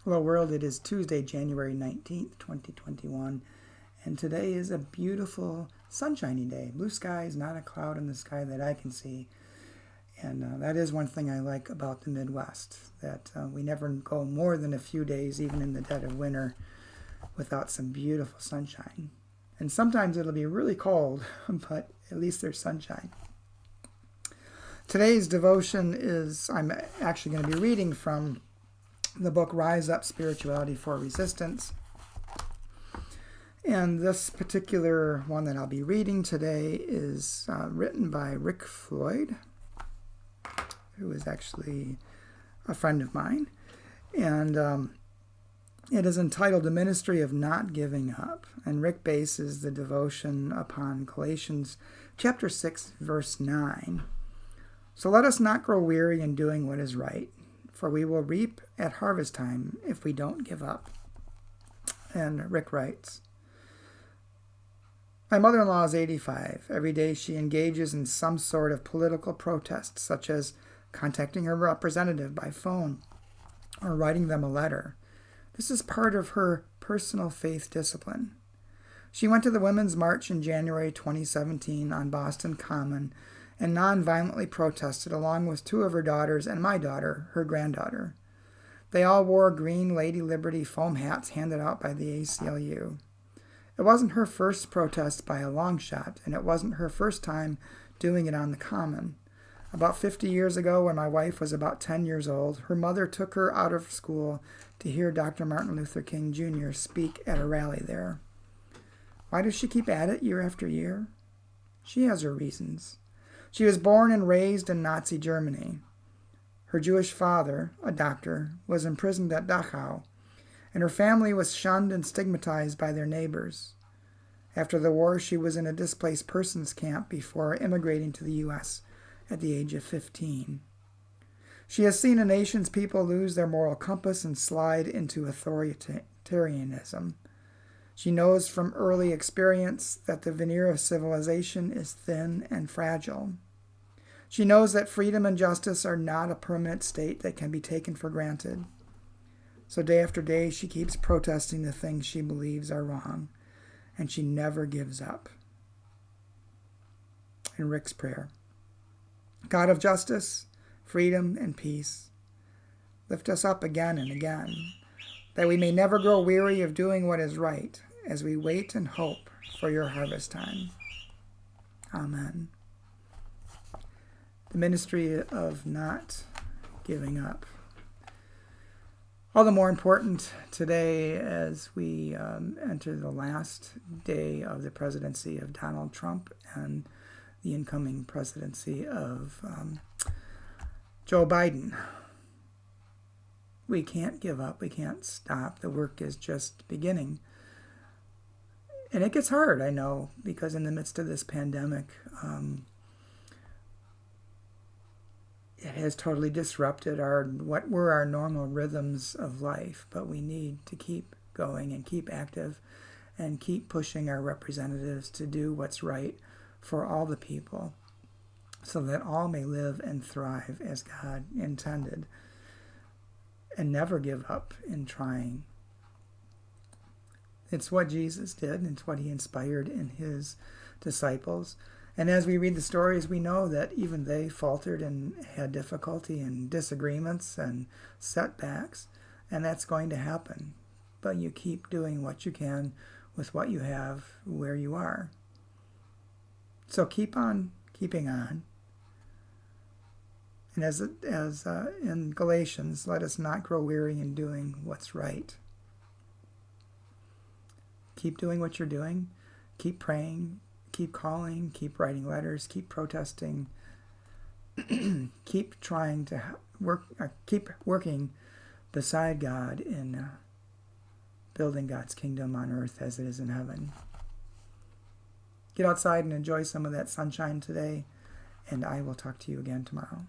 Hello world, it is Tuesday, January 19th, 2021, and today is a beautiful sunshiny day. Blue skies, not a cloud in the sky that I can see, and that is one thing I like about the Midwest, that we never go more than a few days, even in the dead of winter, without some beautiful sunshine. And sometimes it'll be really cold, but at least there's sunshine. Today's devotion I'm actually going to be reading from the book Rise Up, Spirituality for Resistance. And this particular one that I'll be reading today is written by Rick Floyd, who is actually a friend of mine. And it is entitled The Ministry of Not Giving Up. And Rick bases the devotion upon Galatians chapter 6, verse 9. So let us not grow weary in doing what is right, for we will reap at harvest time if we don't give up. And Rick writes, my mother-in-law is 85. Every day she engages in some sort of political protest, such as contacting her representative by phone or writing them a letter. This is part of her personal faith discipline. She went to the Women's March in January 2017 on Boston Common and non-violently protested along with two of her daughters and my daughter, her granddaughter. They all wore green Lady Liberty foam hats handed out by the ACLU. It wasn't her first protest by a long shot, and it wasn't her first time doing it on the Common. About 50 years ago, when my wife was about 10 years old, her mother took her out of school to hear Dr. Martin Luther King Jr. speak at a rally there. Why does she keep at it year after year? She has her reasons. She was born and raised in Nazi Germany. Her Jewish father, a doctor, was imprisoned at Dachau, and her family was shunned and stigmatized by their neighbors. After the war, she was in a displaced persons camp before immigrating to the U.S. at the age of 15. She has seen a nation's people lose their moral compass and slide into authoritarianism. She knows from early experience that the veneer of civilization is thin and fragile. She knows that freedom and justice are not a permanent state that can be taken for granted. So day after day, she keeps protesting the things she believes are wrong, and she never gives up. In Rick's prayer, God of justice, freedom, and peace, lift us up again and again, that we may never grow weary of doing what is right, as we wait and hope for your harvest time. Amen. The ministry of not giving up. All the more important today as we enter the last day of the presidency of Donald Trump and the incoming presidency of Joe Biden. We can't give up. We can't stop. The work is just beginning. And it gets hard, I know, because in the midst of this pandemic, it has totally disrupted what were our normal rhythms of life. But we need to keep going and keep active and keep pushing our representatives to do what's right for all the people, so that all may live and thrive as God intended, and never give up in trying. It's what Jesus did, and it's what he inspired in his disciples. And as we read the stories, we know that even they faltered and had difficulty and disagreements and setbacks, and that's going to happen. But you keep doing what you can with what you have where you are. So keep on keeping on. And as in Galatians, let us not grow weary in doing what's right. Keep doing what you're doing. Keep praying. Keep calling. Keep writing letters. Keep protesting. Keep trying to keep working beside God in building God's kingdom on earth as it is in heaven. Get outside and enjoy some of that sunshine today, and I will talk to you again tomorrow.